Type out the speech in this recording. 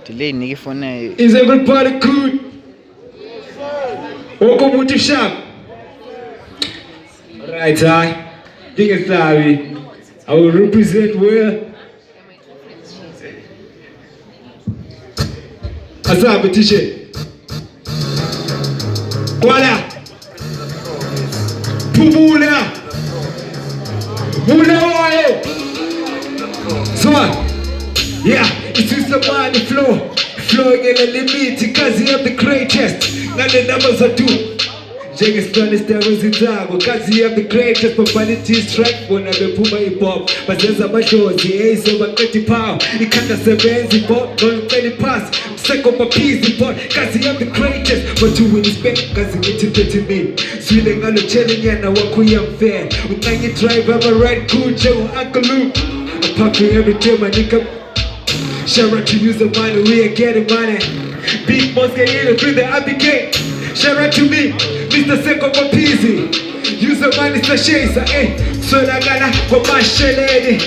delay nike phone. Is everybody good? Welcome to shop. Alright, King is sorry. I will represent well. Asabi t-shirt. Voilà. Pumula. Mula oil. So yeah, it's just a money flow. Flowing in a limit because you have the greatest. Now the numbers are two. Jengiston is there is Zimbabwe because you have the greatest popularity strike when I be Puma hip hop. But there's a mashozi, ace over 30 pounds. You can't have 7 pot, don't any pass. Second my peas in pot, because you have the greatest. But you will respect because you get to get to me. Sweden on the challenge and I walk with you fair. When I drive, I'm a right cool Joe, Uncle Luke. I'm popping every day, my nigga. Shout out to use the money, we are getting money. Big boss get in through the ABK. Shout out to me, Mr. Seko Mapizi. Use the money, Sashay, eh? So I gotta go my lady.